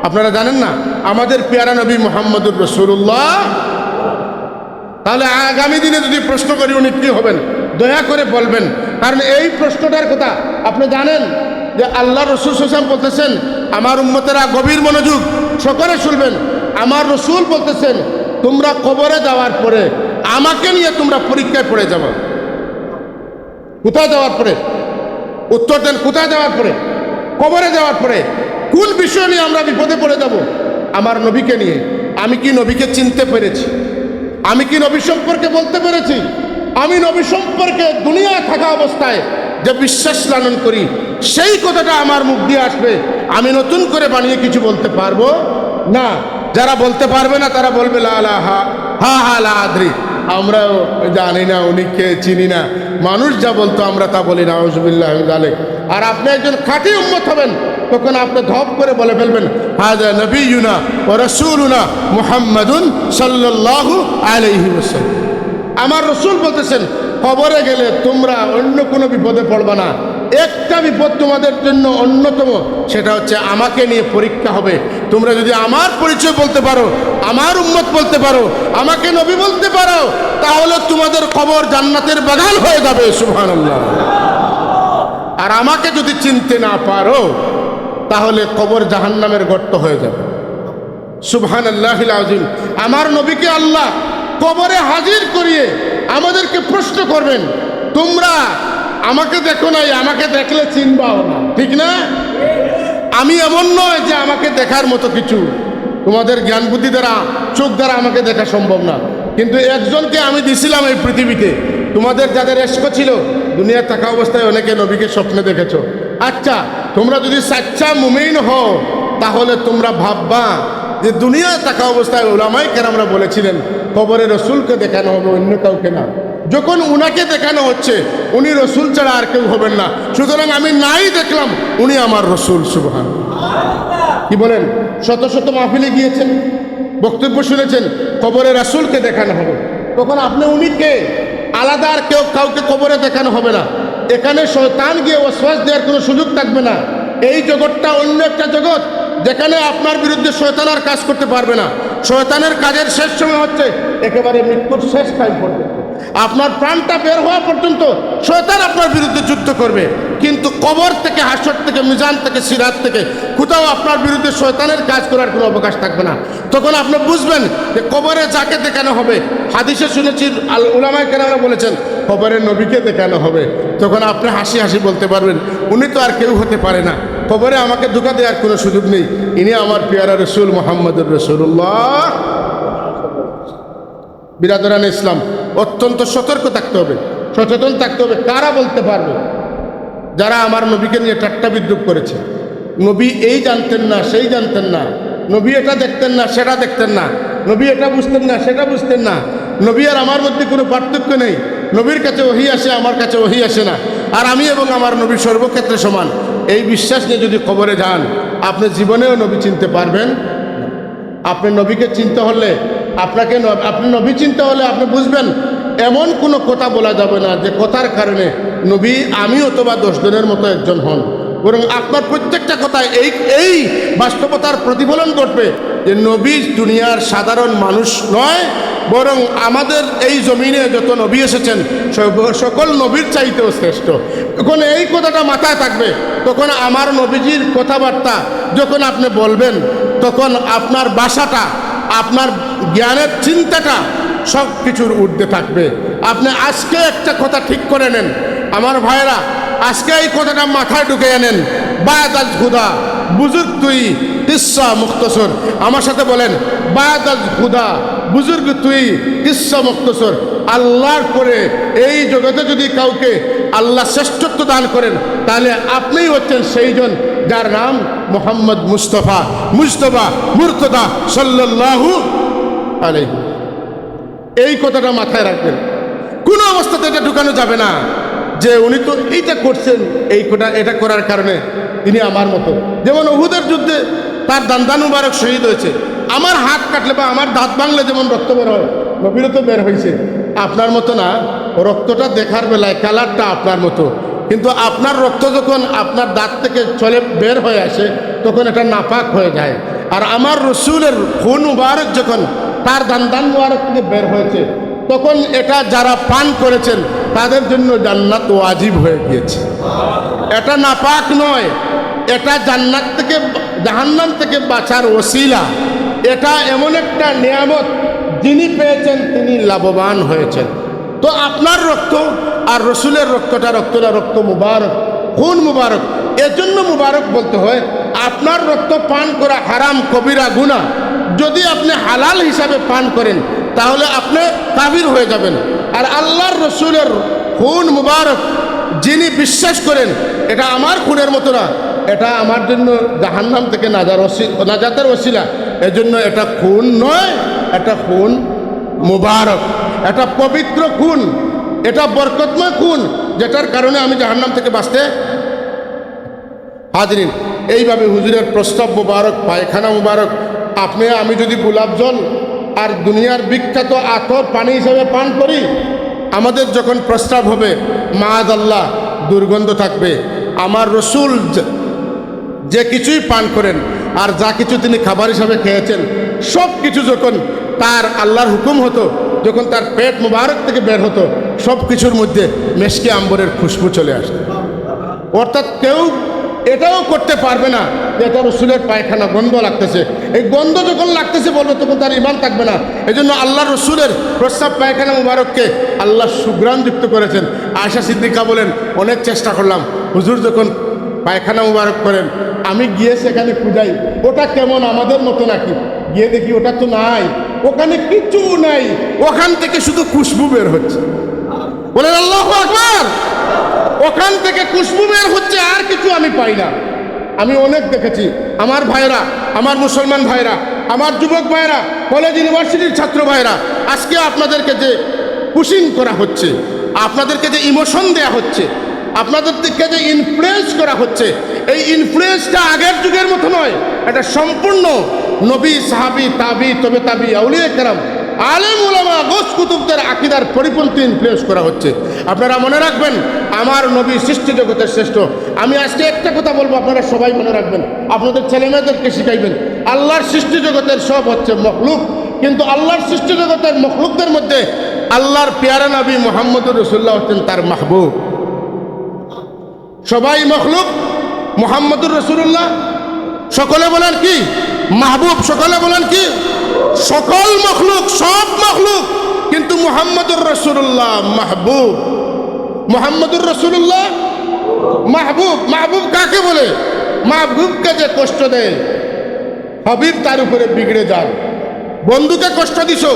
আপনারা জানেন না? আমাদের পেয়ারা নবী মুহাম্মদুর রাসূলুল্লাহ। তাহলে আগামী দিনে যদি প্রশ্ন করি উনি কি হবেন, দয়া করে বলবেন, কারণ এই প্রশ্নটার কথা আপনি জানেন যে আল্লাহ রাসূল সাল্লাল্লাহু আলাইহি ওয়াসাল্লাম বলতেছেন, আমার উম্মতেরা গভীর মনোযোগ সকলে শুনবেন, আমার রাসূল বলতেছেন, তোমরা কবরে যাওয়ার পরে আমাকে নিয়ে তোমরা পরীক্ষায় পড়ে যাবে। কোথায় যাওয়ার পরে? উত্তর দেন, কোথায় যাওয়ার পরে? কবরে যাওয়ার পরে। কোন বিষয় নিয়ে আমরা বিপদে পড়ে যাব? আমার নবীকে নিয়ে। আমি কি নবীকে চিনতে পেরেছি? আমি কি নবী সম্পর্কে বলতে পেরেছি? আমি নবী সম্পর্কে দুনিয়ায় থাকা অবস্থায় যে বিশ্বাস লালন করি, সেই কথাটা আমার মুখ দিয়ে আসবে। আমি নতুন করে বানিয়ে কিছু বলতে পারবো না। যারা বলতে পারবে না তারা বলবে লা লা হা হা হা লা আদ্রি, আমরাও জানি না, উনিকে চিনি না। মানুষ যা বলতো আমরা তা বলি না, আউযুবিল্লাহি মিন যালিক। আর আপনি একজন খাঁটি উম্মত হবেন, তখন আপনি ধপ করে বলে ফেলবেন, হাযা নবিয়ুনা ওয়া রাসূলুনা মুহাম্মাদুন সাল্লাল্লাহু আলাইহি ওয়াসাল্লাম। আমার রাসূল বলতেছেন, কবরে গেলে তোমরা অন্য কোনো বিপদে পড়বে না। একটা বিপদ তোমাদের জন্য অন্যতম, সেটা হচ্ছে আমাকে নিয়ে পরীক্ষা হবে। তোমরা যদি আমার পরিচয় বলতে পারো, আমার উম্মত বলতে পারো, আমাকে নবী বলতে পারো, তাহলে তোমাদের কবর জান্নাতের বাগান হয়ে যাবে। সুবহানাল্লাহ। আর আমাকে যদি চিনতে না পারো, তাহলে কবর জাহান্নামের গর্ত হয়ে যাবে। সুবহানাল্লাহিল আযীম। আমার নবীকে আল্লাহ কবরে হাজির করিয়ে আমাদেরকে প্রশ্ন করবেন, তোমরা আমাকে দেখো নাই, আমাকে দেখলে চিনবাও না, ঠিক না? আমি এমন নয় যে আমাকে দেখার মতো কিছু, তোমাদের জ্ঞান বুদ্ধি দ্বারা, চোখ দ্বারা আমাকে দেখা সম্ভব না। কিন্তু একজনকে আমি দিছিলাম এই পৃথিবীতে। তোমাদের যাদের এশক ছিল, দুনিয়া থাকা অবস্থায় অনেকে নবীকে স্বপ্নে দেখেছো। আচ্ছা, তোমরা যদি সাচ্চা মুমিন হও, তাহলে তোমরা ভাববা যে দুনিয়ায় থাকা অবস্থায় উলামায়ে কেরামরা বলেছিলেন কবরে রসুলকে দেখানো হবে, অন্য কাউকে না। যখন উনাকে দেখানো হচ্ছে, উনি রসুল ছাড়া আর কেউ হবেন না, সুতরাং আমি নাই দেখলাম, উনি আমার রসুল। সুবহানাল্লাহ। কি বলেন? শত শত মাহফিলে গিয়েছেন, বক্তব্য শুনেছেন, কবরে রাসূলকে দেখানো হবে, তখন আপনি উনি কে? আলাদা আর কেউ কাউকে কবরে দেখানো হবে না। এখানে শয়তান গিয়ে ওয়াসওয়াস দেওয়ার কোনো সুযোগ থাকবে না। এই জগৎটা অন্য একটা জগৎ, যেখানে আপনার বিরুদ্ধে শয়তান আর কাজ করতে পারবে না। শয়তানের কাজের শেষ সময় হচ্ছে একেবারে মৃত্যুর শেষ টাইম পর্যন্ত। আপনার প্রাণটা বের হওয়া পর্যন্ত শয়তান আপনার বিরুদ্ধে যুদ্ধ করবে, কিন্তু কবর থেকে, হাসর থেকে, মিজান থেকে, সিরাত থেকে কোথাও আপনার বিরুদ্ধে শয়তানের কাজ করার কোনো অবকাশ থাকবে না। তখন আপনি বুঝবেন যে কবরে যাকে দেখানো হবে, হাদিসে শুনেছি উলামায়ে কেরামরা বলেছেন কবরে নবীকে দেখানো হবে। তখন আপনি হাসি হাসি বলতে পারবেন, উনি তো আর কেউ হতে পারে না, কবরে আমাকে ধোঁকা দেওয়ার কোনো সুযোগ নেই, ইনি আমার পেয়ারা রসুল মুহাম্মদুর রাসূলুল্লাহ। বিরাদরান ইসলাম, অত্যন্ত সতর্ক থাকতে হবে, সচেতন থাকতে হবে। কারা বলতে পারবে? যারা আমার নবীকে নিয়ে ঠাট্টা বিদ্রুপ করেছে। নবী এই জানতেন না, সেই জানতেন না, নবী এটা দেখতেন না, সেটা দেখতেন না, নবী এটা বুঝতেন না, সেটা বুঝতেন না, নবী আর আমার মধ্যে কোনো পার্থক্য নেই, নবীর কাছে ওহী আসে, আমার কাছে ওহী আসে না, আর আমি এবং আমার নবী সর্বক্ষেত্রে সমান। এই বিশ্বাস নিয়ে যদি কবরে যান, আপনি জীবনেও নবী চিনতে পারবেন। আপনি নবীকে চিনতে হলে আপনি নবী চিনতে হলে আপনি বুঝবেন এমন কোনো কথা বলা যাবে না যে কথার কারণে নবী আমি অথবা 10 জনের মতো একজন হন, বরং আপনার প্রত্যেকটা কথায় এই বাস্তবতার প্রতিফলন ঘটবে যে নবী দুনিয়ার সাধারণ মানুষ নয়, বরং আমাদের এই জমিনে যত নবী এসেছেন সকল নবীর চাইতেও শ্রেষ্ঠ। যখন এই কথাটা মাথায় থাকবে, তখন আমার নবীজির কথাবার্তা যখন আপনি বলবেন, তখন আপনার ভাষাটা, আপনার জ্ঞানের চিন্তাটা সব কিছুর ঊর্ধ্বে থাকবে। আপনি আজকে একটা কথা ঠিক করে নেন আমার ভাইরা, আজকে এই কথাটা মাথায় ঢুকে নেন। বাদ আল খুদা বুজুর্গ তুই কিসা মুখতসর, আমার সাথে বলেন বাদ আল খুদা বুজুর্গ তুই কিসা মুখতসর। আল্লাহর পরে এই জগতে যদি কাউকে আল্লাহ শ্রেষ্ঠত্ব দান করেন, তাহলে আপনিই হচ্ছেন সেইজন যার নাম মোহাম্মদ মুস্তফা মুর্তদা সাল্লাল্লাহু আলাইহি। এই কথাটা মাথায় রাখবেন, কোনো অবস্থাতে এটা ঢুকানো যাবে না যে উনি তো এইটা করছেন, এটা করার কারণে তিনি আমার মতো। যেমন উহুদের যুদ্ধে তার দান্দান মুবারক শহীদ হয়েছে, আমার হাত কাটলে বা আমার দাঁত ভাঙলে যেমন রক্ত বের হয়, নবীরও তো বের হয়েছে। আপনার মতো না, রক্তটা দেখার বেলায় কালারটা আপনার মতো, কিন্তু আপনার রক্ত যখন আপনার দাঁত থেকে চলে বের হয়ে আসে তখন এটা নাপাক হয়ে যায়। আর আমার রসুলের খুন মুবারক যখন তার দান্দান মুবারক থেকে বের হয়েছে, তখন এটা যারা পান করেছেন তাদের জন্য জান্নাত ওয়াজিব হয়ে গিয়েছে। এটা নাপাক নয়, এটা জান্নাত থেকে জাহান্নাম থেকে বাঁচার ওসিলা। এটা এমন একটা নিয়ামত, যিনি পেয়েছেন তিনি লাভবান হয়েছেন। তো আপনার রক্ত আর রসুলের রক্তটা রক্ত মুবারক, খুন মুবারক। এজন্য মুবারক বলতে হয়। আপনার রক্ত পান করা হারাম, কবিরা গুনাহ। যদি আপনি হালাল হিসাবে পান করেন তাহলে আপনি কাবির হয়ে যাবেন। আর আল্লাহর রসুলের খুন মুবারক যিনি বিশ্বাস করেন এটা আমার খুনের মতো না, এটা আমার জন্য জাহান্নাম থেকে নাজাতের ওসিলা, এজন্য এটা খুন নয়, এটা খুন মুবারক, এটা পবিত্র খুন, এটা বরকতময় খুন, যেটার কারণে আমি জাহান্নাম থেকে বাঁচতে। হাজরিন, এইভাবে হুজুরের প্রস্তাব মুবারক, পায়খানা মুবারক, আপনি আমি যদি গোলাপ জল আর দুনিয়ার বিখ্যাত আতর পানি হিসাবে পান করি, আমাদের যখন প্রস্তাব হবে মাআযাল্লাহ দুর্গন্ধ থাকবে। আমার রসুল যে কিছুই পান করেন আর যা কিছু তিনি খাবার হিসাবে খেয়েছেন, সব কিছু যখন তার আল্লাহর হুকুম হতো, যখন তার পেট মুবারক থেকে বের হতো, সব কিছুর মধ্যে মেশকে আম্বরের খুশবু চলে আসে। অর্থাৎ কেউ এটাও করতে পারবে না যে এটা রসুলের পায়খানা গন্ধ লাগতেছে। এই গন্ধ যখন লাগতেছে বলবে তখন তার ঈমান থাকবে না। এই জন্য আল্লাহ রসুলের প্রস্রাব পায়খানা মুবারককে আল্লাহ সুগ্রাণ যুক্ত করেছেন। আয়েশা সিদ্দিকা বলেন, অনেক চেষ্টা করলাম, হুজুর যখন পায়খানা মুবারক করেন আমি গিয়ে সেখানে খুঁজাই ওটা কেমন, আমাদের মতো নাকি। গিয়ে দেখি ওটা তো নাই, ওখানে কিছু নাই, ওখান থেকে শুধু খুশবু বের হচ্ছে। বলেন আল্লাহু আকবার। ওখান থেকে খুশবু বের হচ্ছে, আর কিছু আমি পাই না। আমি অনেক দেখেছি আমার ভাইরা, আমার মুসলমান ভাইরা, আমার যুবক ভাইরা, কলেজ ইউনিভার্সিটির ছাত্র ভাইরা, আজকে আপনাদেরকে যে পুশিং করা হচ্ছে, আপনাদেরকে যে ইমোশন দেয়া হচ্ছে, আপনাদেরকে যে ইনফ্লুয়েন্স করা হচ্ছে, এই ইনফ্লুয়েন্সটা আগের যুগের মতো নয়। এটা সম্পূর্ণ নবী, সাহাবী, তাবি, তবে তাবি, আউলিয়া কেরাম, আলেম উলামা, গোস কুতুবদের আকীদার পরিপন্থী ইনফ্লুয়েন্স করা হচ্ছে। আপনারা মনে রাখবেন আমার নবী সৃষ্টি জগতের শ্রেষ্ঠ। আমি আজকে একটা কথা বলবো, আপনারা সবাই মনে রাখবেন, আপনাদের ছেলেমেয়েদেরকে শিখাইবেন। আল্লাহর সৃষ্টি জগতের সব হচ্ছে মখলুক, কিন্তু আল্লাহর সৃষ্টি জগতের মখলুকদের মধ্যে আল্লাহর পেয়ারা নবী মুহাম্মদুর রাসূলুল্লাহ হচ্ছেন তার মাহবুব। সবাই মখলুক, মুহাম্মদুর রাসূলুল্লাহ সকলে বলেন কি মাহবুব, সকলে বলেন কি সকল মখলুক, সব মখলুক, কিন্তু মুহাম্মদুর রাসূলুল্লাহ মাহবুব। মুহাম্মদুর রাসূলুল্লাহ মাহবুব। মাহবুব কাকে বলে? মাহবুবকে যে কষ্ট দেয় হাবিব তার উপরে বিগড়ে যান। বন্ধুকে কষ্ট দিছো,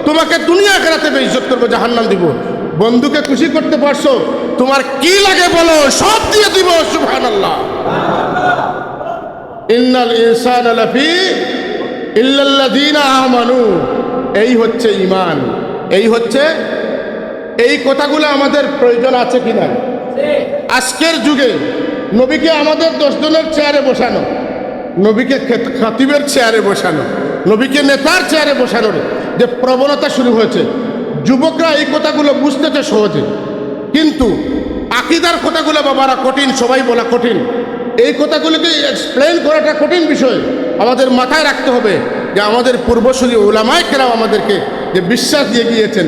তোমাকে দুনিয়া আখিরাতে বেইজ্জত করবো, জাহান্নাম দিব। বন্ধুকে খুশি করতে পারছো, তোমার কি লাগে বলো, সব দিয়ে দিব। সুবহানাল্লাহ। ইন্নাল ইনসানা লাফি ইল্লাল্লাযীনা আমানু। এই হচ্ছে ঈমান, এই কথাগুলো আমাদের প্রয়োজন আছে কিনা? আজকের যুগে নবীকে আমাদের 10 জনের চেয়ারে বসানো, নবীকে খাতিবের চেয়ারে বসানো, নবীকে নেতার চেয়ারে বসানোর যে প্রবণতা শুরু হয়েছে, যুবকরা এই কথাগুলো বুঝতেছে সহজে, কিন্তু আকীদার কথাগুলো বাবারা কঠিন, সবাই বলা কঠিন। এই কথাগুলোকে এক্সপ্লেন করাটা কঠিন বিষয়। আমাদের মাথায় রাখতে হবে যে আমাদের পূর্বসূরি ওলামায়ে কেরাম আমাদেরকে যে বিশ্বাস দিয়ে গিয়েছেন,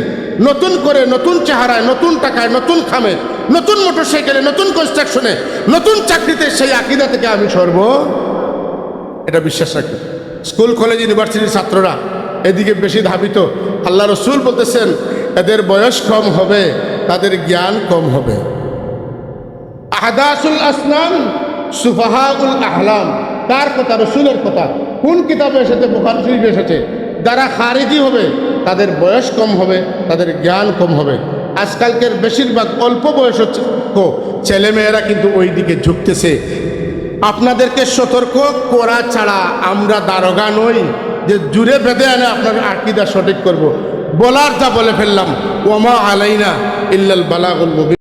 নতুন করে নতুন চেহারায়, নতুন টাকায়, নতুন খামে, নতুন মোটরসাইকেলে, নতুন কনস্ট্রাকশনে, নতুন চাকরিতে, সেই আকীদা থেকে আমি সরব, এটা বিশ্বাস রাখি। স্কুল কলেজ ইউনিভার্সিটির ছাত্ররা এদিকে বেশি ধাবিত। আল্লাহ রসুল বলতেছেন এদের বয়স কম হবে, তাদের জ্ঞান কম হবে। আহদাসুল আসনান সুফাহাউল আহলাম, কার কথা? রসুলের কথা। কোন কিতাবে এসেছে? বুখারী শরীফে এসেছে। যারা খারিজি হবে তাদের বয়স কম হবে, তাদের জ্ঞান কম হবে। আজকালকের বেশিরভাগ অল্প বয়স ছেলেমেয়েরা কিন্তু ওই দিকে ঝুঁকতেছে। আপনাদেরকে সতর্ক করা ছাড়া আমরা দারোগা নই যে জুড়ে বেঁধে আনে আপনার আকীদা সঠিক করব। বলার যা বলে ফেললাম, ওমা আলাইনা ইল্লাল বালাগুল মুবিন।